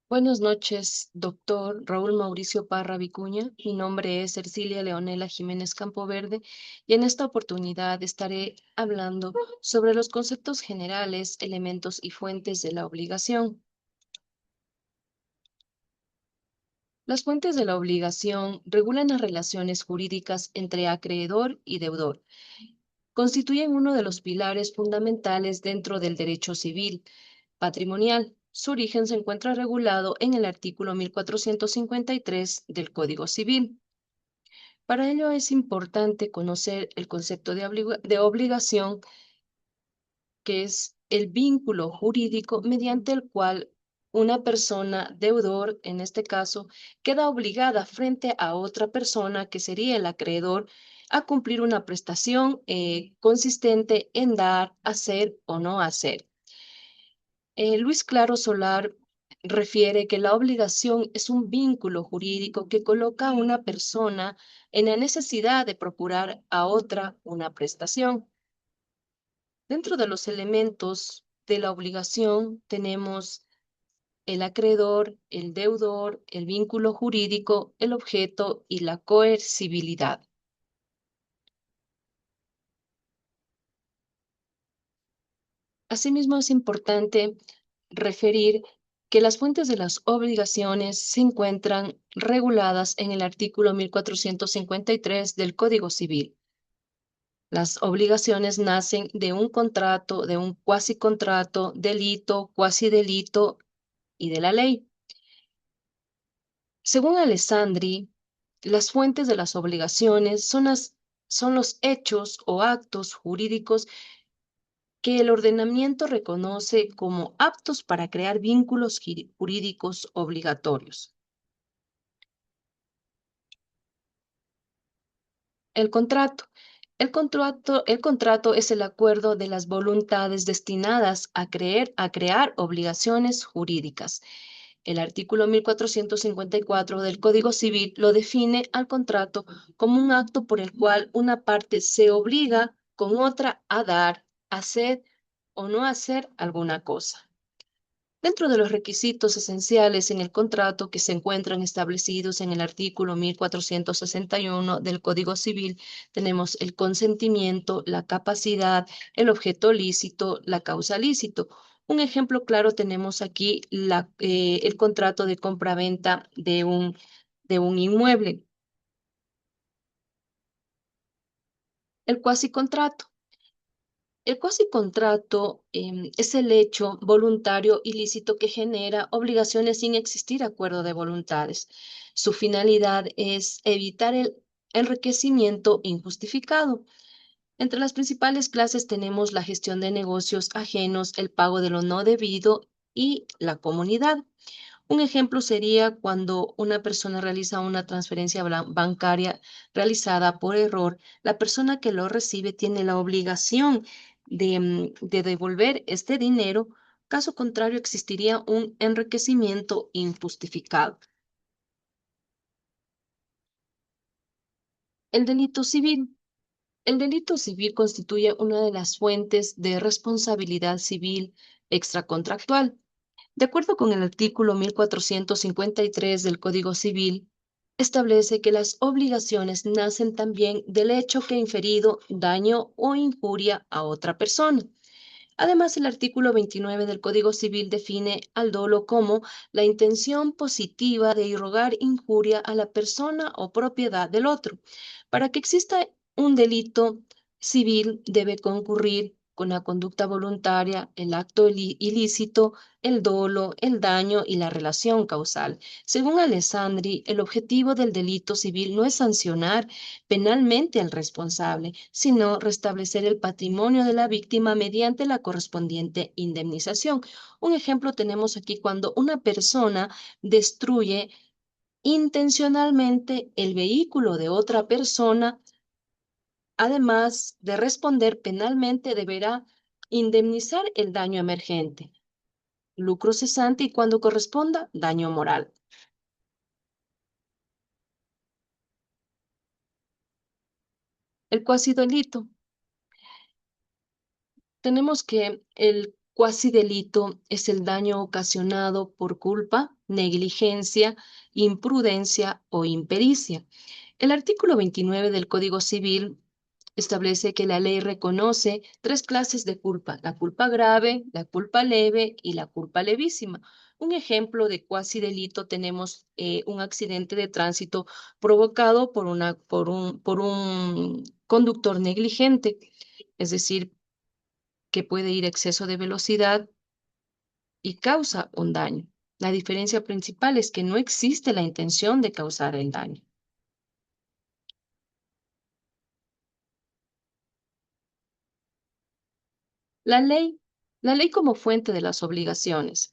Buenas noches, doctor Raúl Mauricio Parra Vicuña. Mi nombre es Ercilia Leonela Jiménez Campoverde y en esta oportunidad estaré hablando sobre los conceptos generales, elementos y fuentes de la obligación. Las fuentes de la obligación regulan las relaciones jurídicas entre acreedor y deudor. Constituyen uno de los pilares fundamentales dentro del derecho civil patrimonial. Su origen se encuentra regulado en el artículo 1453 del Código Civil. Para ello es importante conocer el concepto de obligación, que es el vínculo jurídico mediante el cual una persona, deudor en este caso, queda obligada frente a otra persona, que sería el acreedor, a cumplir una prestación consistente en dar, hacer o no hacer. Luis Claro Solar refiere que la obligación es un vínculo jurídico que coloca a una persona en la necesidad de procurar a otra una prestación. Dentro de los elementos de la obligación tenemos el acreedor, el deudor, el vínculo jurídico, el objeto y la coercibilidad. Asimismo, es importante referir que las fuentes de las obligaciones se encuentran reguladas en el artículo 1453 del Código Civil. Las obligaciones nacen de un contrato, de un cuasicontrato, delito, cuasidelito y de la ley. Según Alessandri, las fuentes de las obligaciones son los hechos o actos jurídicos que el ordenamiento reconoce como aptos para crear vínculos jurídicos obligatorios. El contrato. El contrato es el acuerdo de las voluntades destinadas a crear obligaciones jurídicas. El artículo 1454 del Código Civil lo define al contrato como un acto por el cual una parte se obliga con otra a dar, hacer o no hacer alguna cosa. Dentro de los requisitos esenciales en el contrato que se encuentran establecidos en el artículo 1461 del Código Civil, tenemos el consentimiento, la capacidad, el objeto lícito, la causa lícito. Un ejemplo claro tenemos aquí el contrato de compraventa de un inmueble, el cuasicontrato. El cuasicontrato es el hecho voluntario ilícito que genera obligaciones sin existir acuerdo de voluntades. Su finalidad es evitar el enriquecimiento injustificado. Entre las principales clases tenemos la gestión de negocios ajenos, el pago de lo no debido y la comunidad. Un ejemplo sería cuando una persona realiza una transferencia bancaria realizada por error. La persona que lo recibe tiene la obligación de devolver este dinero. Caso contrario, existiría un enriquecimiento injustificado. El delito civil. El delito civil constituye una de las fuentes de responsabilidad civil extracontractual. De acuerdo con el artículo 1453 del Código Civil, establece que las obligaciones nacen también del hecho que ha inferido daño o injuria a otra persona. Además, el artículo 29 del Código Civil define al dolo como la intención positiva de irrogar injuria a la persona o propiedad del otro. Para que exista un delito civil debe concurrir con la conducta voluntaria, el acto ilícito, el dolo, el daño y la relación causal. Según Alessandri, el objetivo del delito civil no es sancionar penalmente al responsable, sino restablecer el patrimonio de la víctima mediante la correspondiente indemnización. Un ejemplo tenemos aquí cuando una persona destruye intencionalmente el vehículo de otra persona. Además de responder penalmente, deberá indemnizar el daño emergente, lucro cesante y, cuando corresponda, daño moral. El cuasidelito. Tenemos que el Cuasi delito es el daño ocasionado por culpa, negligencia, imprudencia o impericia. El artículo 29 del Código Civil establece que la ley reconoce tres clases de culpa: la culpa grave, la culpa leve y la culpa levísima. Un ejemplo de cuasi delito tenemos un accidente de tránsito provocado por un conductor negligente, es decir, que puede ir a exceso de velocidad y causa un daño. La diferencia principal es que no existe la intención de causar el daño. La ley, la ley como fuente de las obligaciones.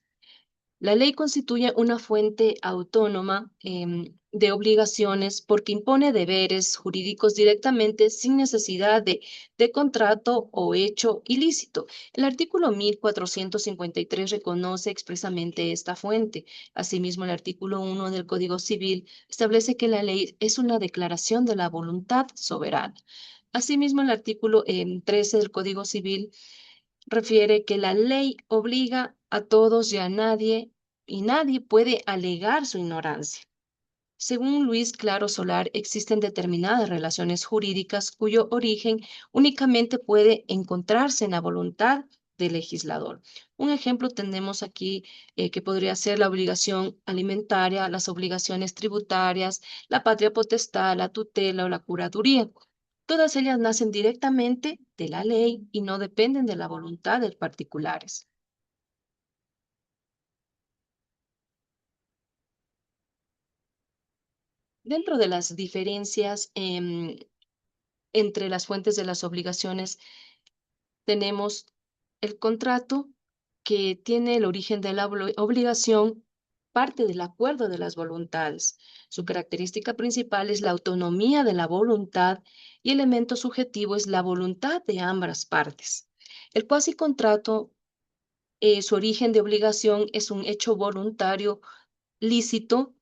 La ley constituye una fuente autónoma de obligaciones porque impone deberes jurídicos directamente sin necesidad de contrato o hecho ilícito. El artículo 1453 reconoce expresamente esta fuente. Asimismo, el artículo 1 del Código Civil establece que la ley es una declaración de la voluntad soberana. Asimismo, el artículo 13 del Código Civil refiere que la ley obliga a todos y a nadie, y nadie puede alegar su ignorancia. Según Luis Claro Solar, existen determinadas relaciones jurídicas cuyo origen únicamente puede encontrarse en la voluntad del legislador. Un ejemplo tenemos aquí que podría ser la obligación alimentaria, las obligaciones tributarias, la patria potestad, la tutela o la curaduría. Todas ellas nacen directamente de la ley y no dependen de la voluntad de particulares. Dentro de las diferencias entre las fuentes de las obligaciones, tenemos el contrato, que tiene el origen de la obligación, parte del acuerdo de las voluntades. Su característica principal es la autonomía de la voluntad y el elemento subjetivo es la voluntad de ambas partes. El cuasi contrato, su origen de obligación es un hecho voluntario lícito.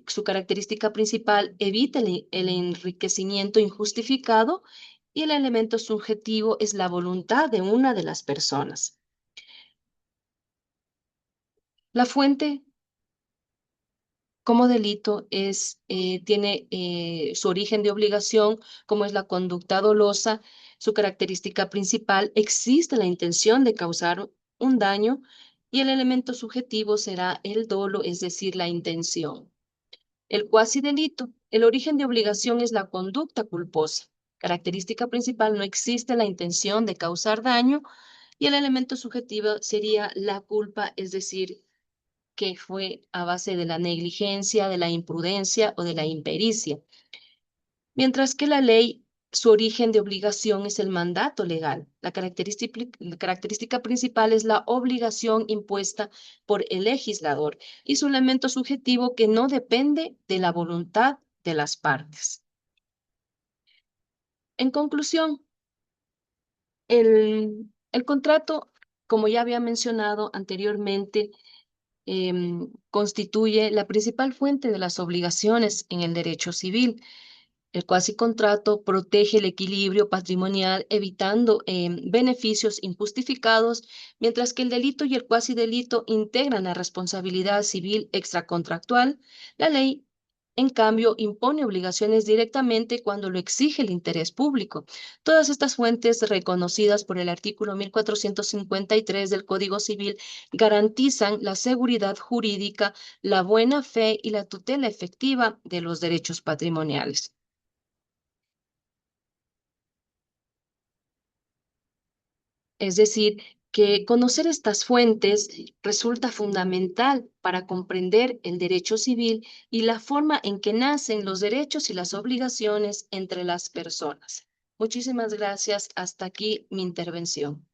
Su característica principal evita el enriquecimiento injustificado y el elemento subjetivo es la voluntad de una de las personas. La fuente como delito tiene su origen de obligación, como es la conducta dolosa. Su característica principal: existe la intención de causar un daño, y el elemento subjetivo será el dolo, es decir, la intención. El cuasi delito: el origen de obligación es la conducta culposa. Característica principal: no existe la intención de causar daño, y el elemento subjetivo sería la culpa, es decir, que fue a base de la negligencia, de la imprudencia o de la impericia. Mientras que la ley, su origen de obligación es el mandato legal. La característica principal es la obligación impuesta por el legislador y su elemento subjetivo, que no depende de la voluntad de las partes. En conclusión, el contrato, como ya había mencionado anteriormente, constituye la principal fuente de las obligaciones en el derecho civil. El cuasi contrato protege el equilibrio patrimonial, evitando beneficios injustificados, mientras que el delito y el cuasi delito integran la responsabilidad civil extracontractual. La ley, en cambio, impone obligaciones directamente cuando lo exige el interés público. Todas estas fuentes, reconocidas por el artículo 1453 del Código Civil, garantizan la seguridad jurídica, la buena fe y la tutela efectiva de los derechos patrimoniales. Es decir, que conocer estas fuentes resulta fundamental para comprender el derecho civil y la forma en que nacen los derechos y las obligaciones entre las personas. Muchísimas gracias. Hasta aquí mi intervención.